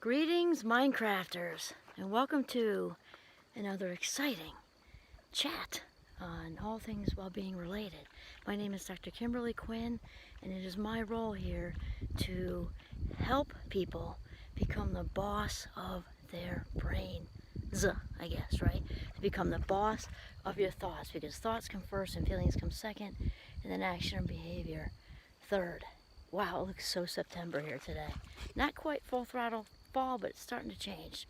Greetings, Minecrafters, and welcome to another exciting chat on all things well-being related. My name is Dr. Kimberly Quinn, and it is my role here to help people become the boss of their brains, I guess, right? To become the boss of your thoughts, because thoughts come first and feelings come second, and then action and behavior third. Wow, it looks so September here today. Not quite full throttle fall, but it's starting to change.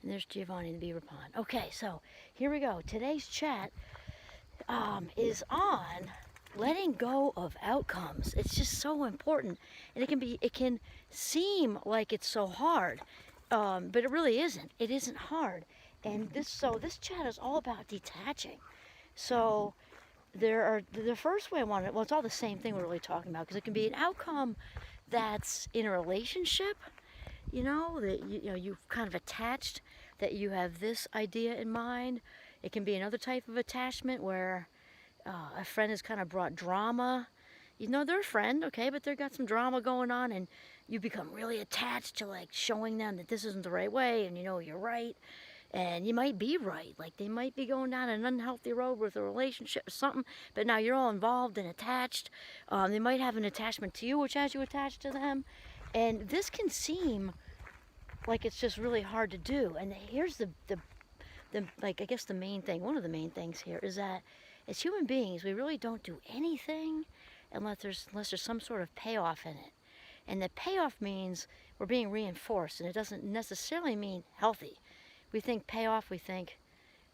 And there's Giovanni the Beaver Pond. Okay, so here we go. Today's chat is on letting go of outcomes. It's just so important, and it can seem like it's so hard, but it really isn't. It isn't hard. And this chat is all about detaching. So the first way I want to, well, it's all the same thing we're really talking about, because it can be an outcome that's in a relationship, that you've kind of attached, that you have this idea in mind. It can be another type of attachment where a friend has kind of brought drama. They're a friend, okay, but they've got some drama going on, and you become really attached to like showing them that this isn't the right way, and you're right. And you might be right, like they might be going down an unhealthy road with a relationship or something, but now you're all involved and attached. They might have an attachment to you, which has you attached to them. And this can seem like it's just really hard to do. And here's the I guess the main thing, one of the main things here is that as human beings, we really don't do anything unless there's some sort of payoff in it. And the payoff means we're being reinforced, and it doesn't necessarily mean healthy. We think payoff, we think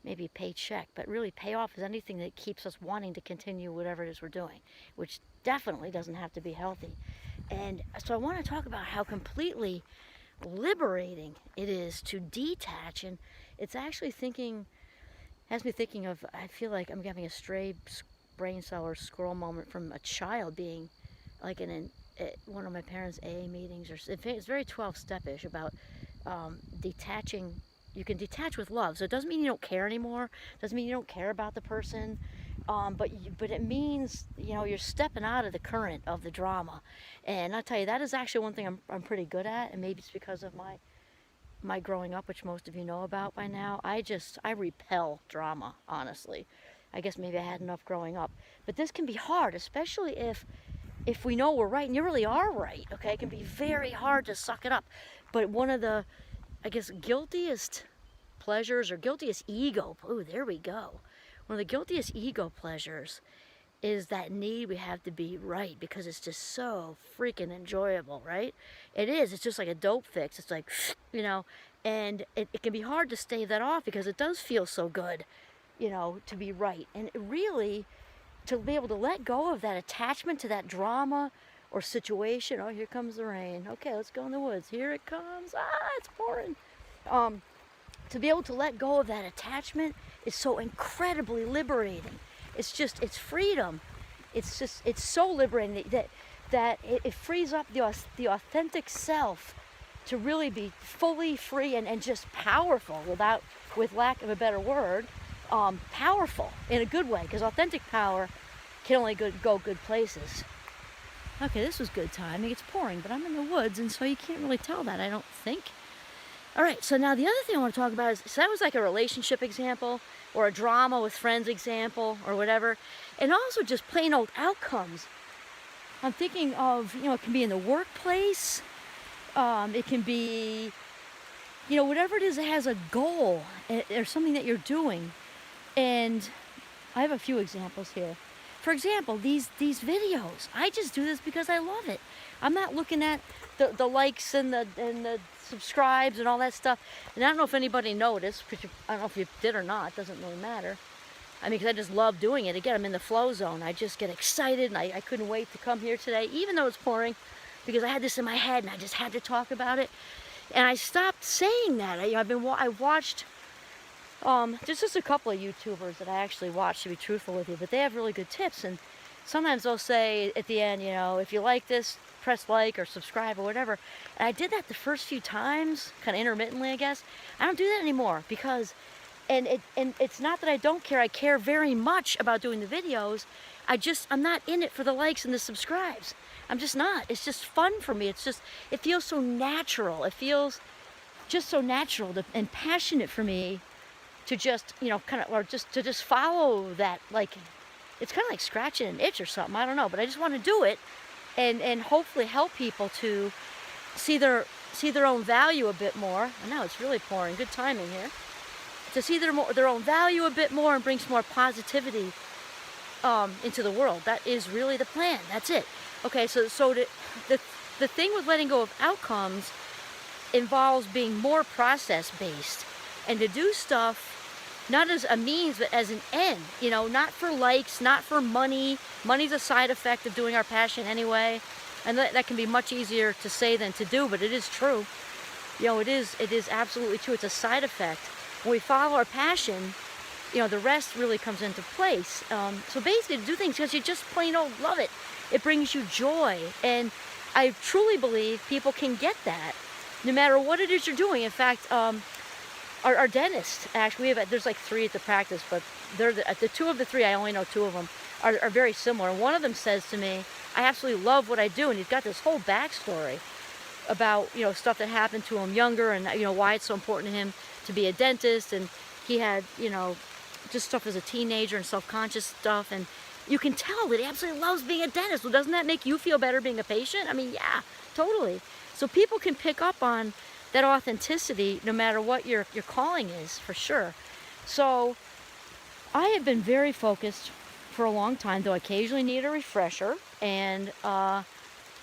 maybe paycheck, but really payoff is anything that keeps us wanting to continue whatever it is we're doing, which definitely doesn't have to be healthy. And so I want to talk about how completely liberating it is to detach, and it's actually has me thinking of, I feel like I'm having a stray brain cell or squirrel moment from a child being like in one of my parents' AA meetings, or it's very 12-step-ish about detaching. You can detach with love, so it doesn't mean you don't care anymore. It doesn't mean you don't care about the person, but it means you're stepping out of the current of the drama. And I'll tell you, that is actually one thing I'm pretty good at, and maybe it's because of my growing up, which most of you know about by now. I repel drama, honestly. I guess maybe I had enough growing up, but this can be hard, especially if we know we're right and you really are right. Okay, it can be very hard to suck it up. But one of the, I guess, guiltiest pleasures or guiltiest ego, oh, there we go. One of the guiltiest ego pleasures is that need we have to be right, because it's just so freaking enjoyable, right? It is. It's just like a dope fix. It's like, and it can be hard to stave that off because it does feel so good, to be right. And really, to be able to let go of that attachment to that drama or situation. Oh, here comes the rain. Okay, let's go in the woods. Here it comes. It's pouring. To be able to let go of that attachment is so incredibly liberating. It's freedom. It's so liberating that it frees up the authentic self to really be fully free and just powerful, with lack of a better word, powerful in a good way, because authentic power can only go good places. Okay, this was good timing. It's pouring, but I'm in the woods, and so you can't really tell that, I don't think. All right, so now the other thing I want to talk about is, so that was like a relationship example, or a drama with friends example, or whatever, and also just plain old outcomes. I'm thinking of, it can be in the workplace, it can be, whatever it is that has a goal, or something that you're doing. And I have a few examples here. For example, these videos, I just do this because I love it. I'm not looking at the likes and the subscribes and all that stuff. And I don't know if anybody noticed, I don't know if you did or not, it doesn't really matter. I mean, because I just love doing it. Again, I'm in the flow zone. I just get excited, and I couldn't wait to come here today, even though it's pouring, because I had this in my head and I just had to talk about it. And I stopped saying that. I watched, there's just a couple of YouTubers that I actually watch, to be truthful with you, but they have really good tips. And sometimes they'll say at the end, if you like this, press like or subscribe or whatever. And I did that the first few times, kind of intermittently, I guess. I don't do that anymore, because, and it's not that I don't care. I care very much about doing the videos. I'm not in it for the likes and the subscribes. I'm just not. It's just fun for me. It feels so natural. It feels just so natural and passionate for me to just, you know, kind of, or just to just follow that, like, it's kind of like scratching an itch or something, I don't know, but I just want to do it and hopefully help people to see their own value a bit more. I know it's really pouring, good timing here. To see their own value a bit more and bring some more positivity into the world. That is really the plan. That's it. Okay, so the thing with letting go of outcomes involves being more process based, and to do stuff not as a means but as an end. You know, not for likes, not for money. Money's a side effect of doing our passion anyway, and that can be much easier to say than to do, but it is true. You know, it is absolutely true. It's a side effect. When we follow our passion, you know, the rest really comes into place. So basically, to do things because you just plain old love it. It brings you joy, and I truly believe people can get that no matter what it is you're doing. In fact, our dentist, actually, there's like 3 at the practice, but they're the 2 of the 3, I only know 2 of them, are very similar. One of them says to me, I absolutely love what I do, and he's got this whole backstory about, you know, stuff that happened to him younger, and, you know, why it's so important to him to be a dentist, and he had, you know, just stuff as a teenager and self-conscious stuff, and you can tell that he absolutely loves being a dentist. Well, doesn't that make you feel better being a patient? I mean, yeah, totally. So people can pick up on that authenticity no matter what your calling is, for sure. So I have been very focused for a long time, though I occasionally need a refresher. And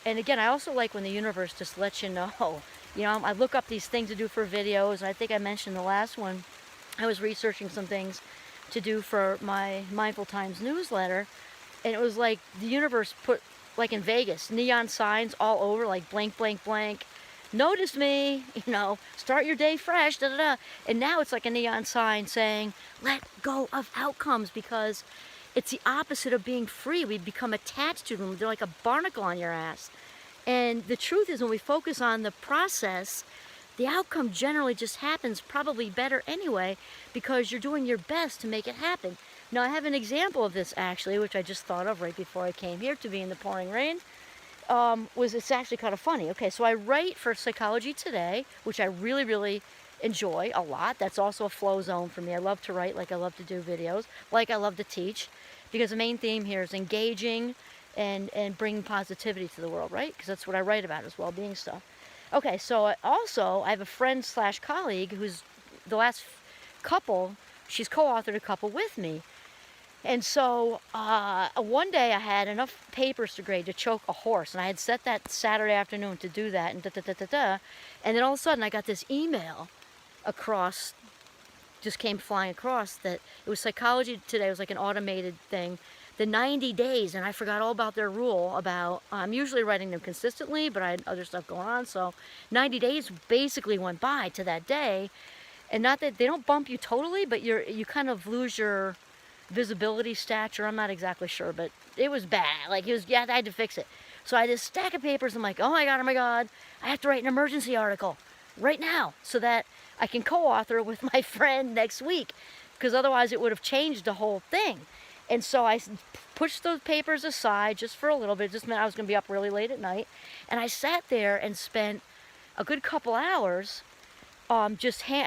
again, I also like when the universe just lets you know. You know, I look up these things to do for videos, and I think I mentioned the last one, I was researching some things to do for my Mindful Times newsletter, and it was like the universe put, like in Vegas, neon signs all over, like blank, blank, blank. Notice me, you know, start your day fresh, da da da. And now it's like a neon sign saying, let go of outcomes, because it's the opposite of being free. We become attached to them. They're like a barnacle on your ass. And the truth is, when we focus on the process, the outcome generally just happens probably better anyway, because you're doing your best to make it happen. Now, I have an example of this, actually, which I just thought of right before I came here to be in the pouring rain. It's actually kind of funny. Okay, so I write for Psychology Today, which I really, really enjoy a lot. That's also a flow zone for me. I love to write like I love to do videos, like I love to teach, because the main theme here is engaging and bringing positivity to the world, right? Because that's what I write about, is well-being stuff. Okay, so also I have a friend slash colleague who's the last couple, she's co-authored a couple with me. And so one day I had enough papers to grade to choke a horse, and I had set that Saturday afternoon to do that, and and then all of a sudden I got this email across, just came flying across, that it was Psychology Today. It was like an automated thing, the 90 days, and I forgot all about their rule about, I'm usually writing them consistently, but I had other stuff going on, so 90 days basically went by to that day, and not that they don't bump you totally, but you kind of lose your visibility stature. I'm not exactly sure, but it was bad. Like, I had to fix it. So I had this stack of papers. I'm like, oh my God, I have to write an emergency article right now so that I can co-author it with my friend next week, because otherwise it would have changed the whole thing. And so I pushed those papers aside just for a little bit. It just meant I was going to be up really late at night. And I sat there and spent a good couple hours and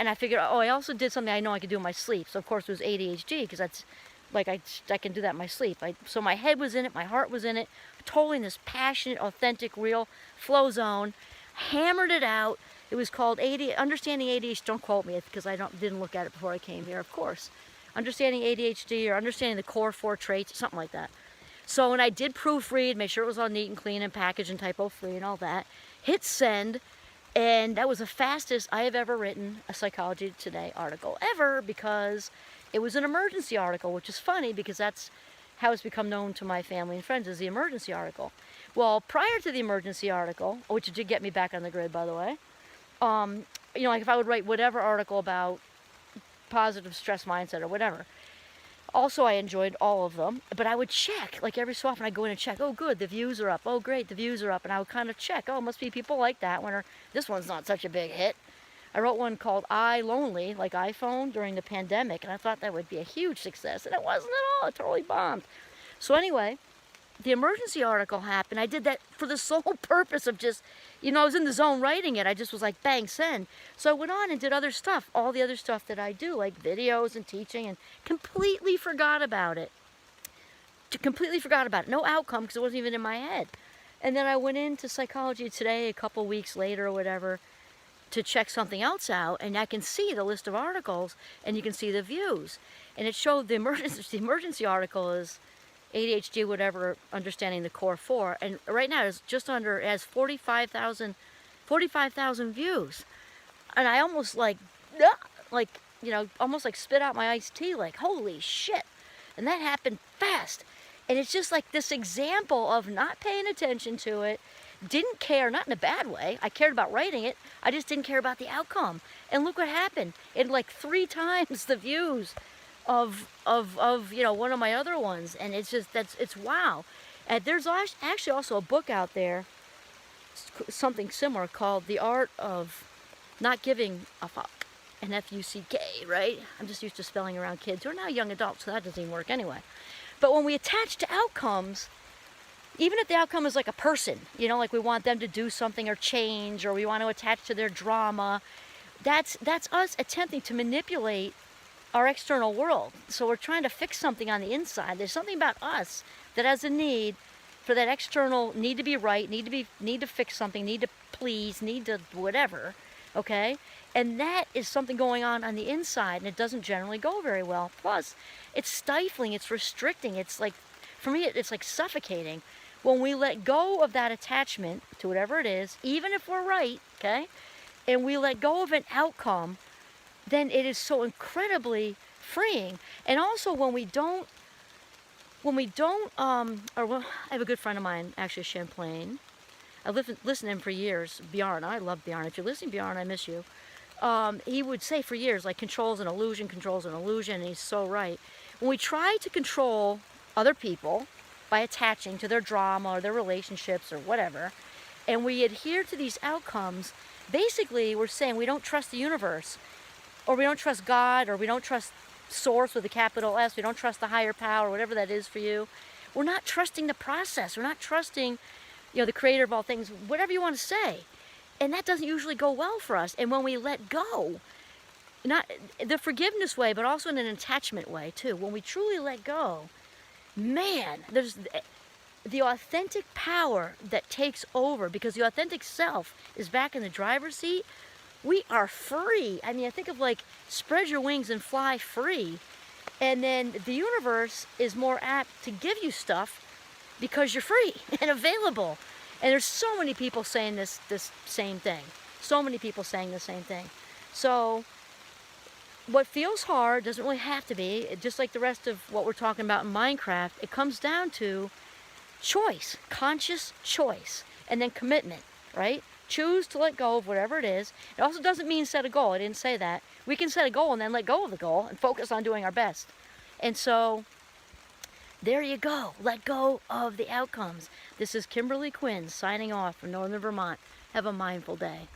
I figured, I also did something I know I could do in my sleep. So of course it was ADHD, because that's like, I can do that in my sleep. So my head was in it, my heart was in it, totally in this passionate, authentic, real flow zone. Hammered it out. It was called Understanding ADHD. Don't quote me, because I didn't look at it before I came here, of course. Understanding ADHD, or Understanding the Core 4 Traits, something like that. So when I did proofread, make sure it was all neat and clean and packaged and typo-free and all that, hit send, and that was the fastest I have ever written a Psychology Today article ever, because it was an emergency article, which is funny, because that's how it's become known to my family and friends, as the emergency article. Well, prior to the emergency article, which did get me back on the grid, by the way, you know, like if I would write whatever article about positive stress mindset or whatever, also I enjoyed all of them, but I would check, like every so often I'd go in and check, oh good, the views are up, oh great, the views are up, and I would kind of check, oh, must be people like that one, or this one's not such a big hit. I wrote one called I Lonely, like iPhone, during the pandemic, and I thought that would be a huge success, and it wasn't at all. It totally bombed. So anyway, the emergency article happened, I did that for the sole purpose of just, I was in the zone writing it. I just was like, bang, send. So I went on and did other stuff, all the other stuff that I do, like videos and teaching, and completely forgot about it. Completely forgot about it. No outcome, because it wasn't even in my head. And then I went into Psychology Today a couple weeks later or whatever to check something else out, and I can see the list of articles, and you can see the views. And it showed the emergency article is ADHD, whatever, understanding the core 4. And right now it's just under, it has 45,000 views. And I almost like, almost like spit out my iced tea, like, holy shit. And that happened fast. And it's just like this example of not paying attention to it, didn't care, not in a bad way. I cared about writing it. I just didn't care about the outcome. And look what happened. It like 3 times the views of one of my other ones. And it's just, it's wow. And there's actually also a book out there, something similar, called The Art of Not Giving a Fuck. An F-U-C-K, right? I'm just used to spelling around kids who are now young adults, so that doesn't even work anyway. But when we attach to outcomes, even if the outcome is like a person, like we want them to do something or change, or we want to attach to their drama, that's us attempting to manipulate our external world. So we're trying to fix something on the inside. There's something about us that has a need for that external need to be right, need to fix something, need to please, need to whatever, okay? And that is something going on the inside, and it doesn't generally go very well. Plus, it's stifling, it's restricting, it's like, for me, it's like suffocating. When we let go of that attachment to whatever it is, even if we're right, okay, and we let go of an outcome, then it is so incredibly freeing. And also when we don't, I have a good friend of mine, actually, Champlain. I've listened to him for years, Bjarne. I love Bjarne. If you're listening, Bjarne, I miss you. He would say for years, like, control's an illusion, and he's so right. When we try to control other people by attaching to their drama or their relationships or whatever, and we adhere to these outcomes, basically we're saying we don't trust the universe, or we don't trust God, or we don't trust Source with a capital S, we don't trust the higher power, whatever that is for you. We're not trusting the process. We're not trusting, the creator of all things, whatever you want to say. And that doesn't usually go well for us. And when we let go, not the forgiveness way, but also in an attachment way too, when we truly let go, man, there's the authentic power that takes over, because the authentic self is back in the driver's seat. We are free. I mean, I think of like, spread your wings and fly free. And then the universe is more apt to give you stuff because you're free and available. And there's so many people saying this same thing. So many people saying the same thing. So what feels hard doesn't really have to be. Just like the rest of what we're talking about in Minecraft, it comes down to choice, conscious choice, and then commitment, right? Choose to let go of whatever it is. It also doesn't mean set a goal. I didn't say that. We can set a goal and then let go of the goal and focus on doing our best. And so there you go. Let go of the outcomes. This is Kimberly Quinn signing off from Northern Vermont. Have a mindful day.